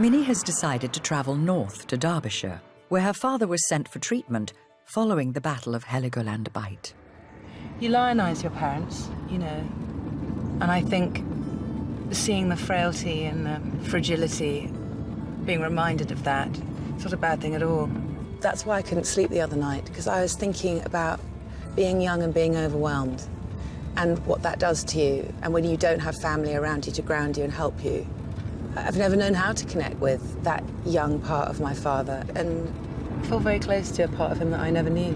Minnie has decided to travel north to Derbyshire, where her father was sent for treatment following the Battle of Heligoland Bight. You lionise your parents, you know, and I think seeing the frailty and the fragility, being reminded of that, it's not a bad thing at all. That's why I couldn't sleep the other night, because I was thinking about being young and being overwhelmed and what that does to you, and when you don't have family around you to ground you and help you. I've never known how to connect with that young part of my father, and I feel very close to a part of him that I never knew.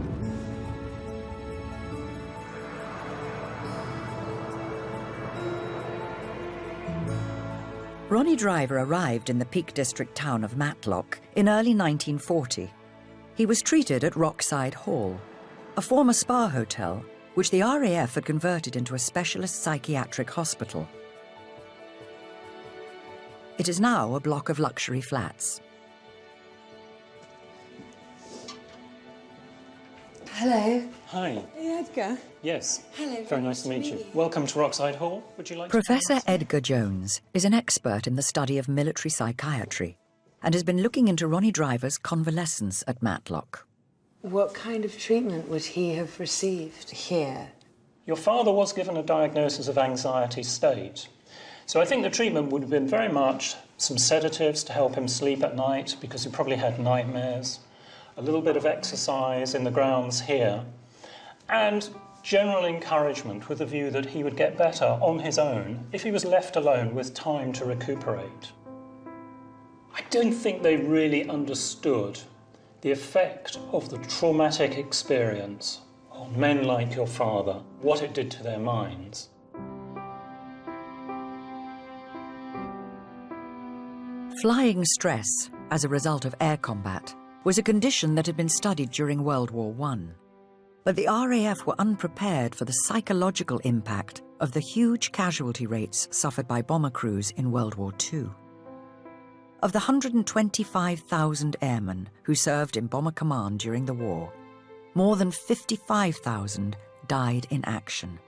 Ronnie Driver arrived in the Peak District town of Matlock in early 1940. He was treated at Rockside Hall, a former spa hotel which the RAF had converted into a specialist psychiatric hospital. It is now a block of luxury flats. Hello. Hi. Hey, Edgar. Yes. Hello. Very nice to meet you. Welcome to Rockside Hall. Would you like Professor Edgar Jones is an expert in the study of military psychiatry and has been looking into Ronnie Driver's convalescence at Matlock. What kind of treatment would he have received here? Your father was given a diagnosis of anxiety state. So I think the treatment would have been very much some sedatives to help him sleep at night because he probably had nightmares, a little bit of exercise in the grounds here, and general encouragement with the view that he would get better on his own if he was left alone with time to recuperate. I don't think they really understood the effect of the traumatic experience on men like your father, what it did to their minds. Flying stress as a result of air combat was a condition that had been studied during World War I. But the RAF were unprepared for the psychological impact of the huge casualty rates suffered by bomber crews in World War II. Of the 125,000 airmen who served in Bomber Command during the war, more than 55,000 died in action.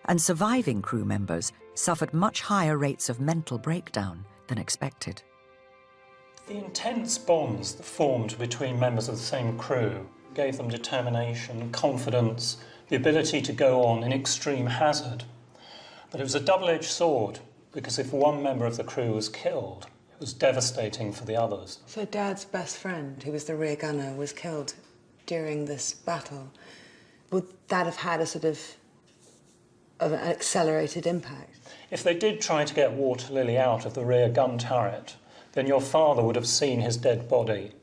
And surviving crew members suffered much higher rates of mental breakdown than expected. The intense bonds that formed between members of the same crew gave them determination, confidence, the ability to go on in extreme hazard. But it was a double-edged sword, because if one member of the crew was killed, it was devastating for the others. So Dad's best friend, who was the rear gunner, was killed during this battle. Would that have had a sort of an accelerated impact? If they did try to get Walter Lilly out of the rear gun turret, then your father would have seen his dead body.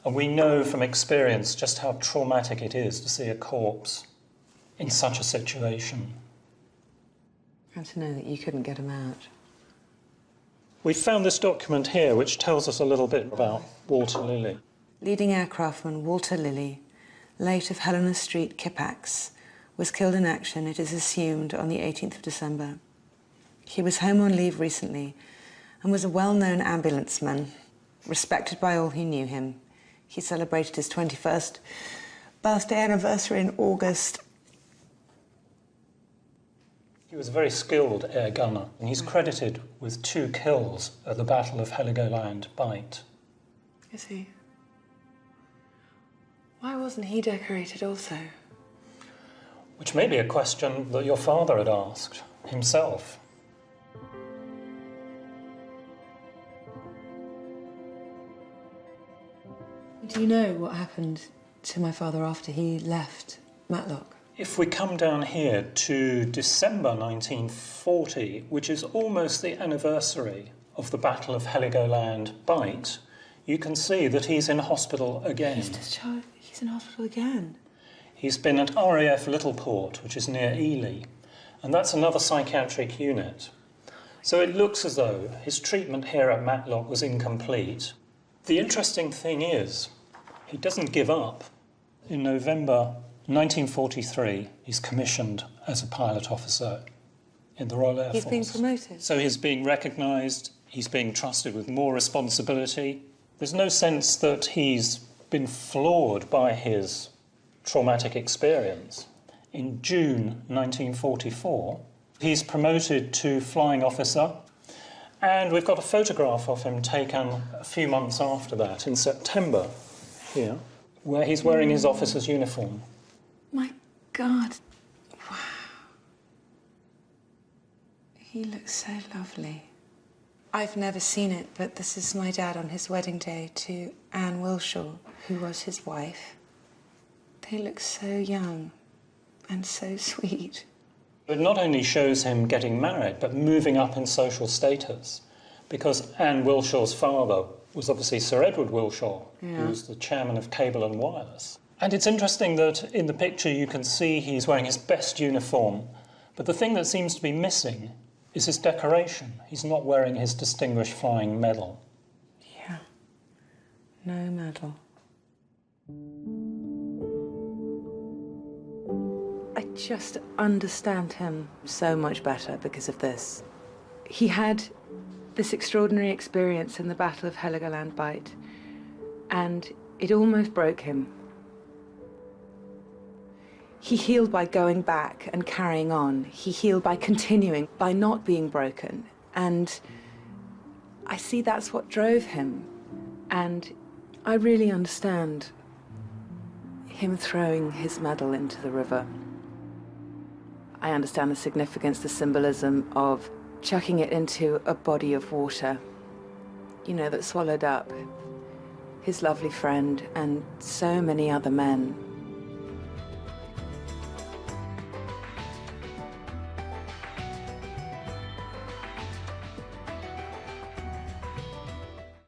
And we know from experience just how traumatic it is to see a corpse in such a situation. And to know that you couldn't get him out. We found this document here which tells us a little bit about Walter Lilly. Leading aircraftman Walter Lilly, late of Helena Street, Kippax, was killed in action, it is assumed, on the 18th of December. He was home on leave recently and was a well-known ambulanceman, respected by all who knew him. He celebrated his 21st birthday anniversary in August. He was a very skilled air gunner, and he's credited with 2 kills at the Battle of Heligoland Bight. Is he? Why wasn't he decorated also? Which may be a question that your father had asked himself. Do you know what happened to my father after he left Matlock? If we come down here to December 1940, which is almost the anniversary of the Battle of Heligoland Bight, you can see that he's in hospital again. He's discharged. He's in hospital again. He's been at RAF Littleport, which is near Ely, and that's another psychiatric unit. So it looks as though his treatment here at Matlock was incomplete. The interesting thing is, he doesn't give up. In November 1943, he's commissioned as a pilot officer in the Royal Air Force. He's being promoted. So he's being recognised, he's being trusted with more responsibility. There's no sense that he's been flawed by his traumatic experience. In June 1944, he's promoted to flying officer, And we've got a photograph of him taken a few months after that, in September, here, where he's wearing his officer's uniform. My God. Wow. He looks so lovely. I've never seen it, but this is my dad on his wedding day to Anne Wilshaw, who was his wife. They look so young and so sweet. It not only shows him getting married, but moving up in social status, because Anne Wilshaw's father was obviously Sir Edward Wilshaw, who was the chairman of Cable and Wireless. And it's interesting that in the picture you can see he's wearing his best uniform, but the thing that seems to be missing is his decoration. He's not wearing his Distinguished Flying Medal. Yeah, no medal. I just understand him so much better because of this. He had this extraordinary experience in the Battle of Heligoland Bight, and it almost broke him. He healed by going back and carrying on. He healed by continuing, by not being broken. And I see that's what drove him. And I really understand him throwing his medal into the river. I understand the significance, the symbolism of chucking it into a body of water, you know, that swallowed up his lovely friend and so many other men.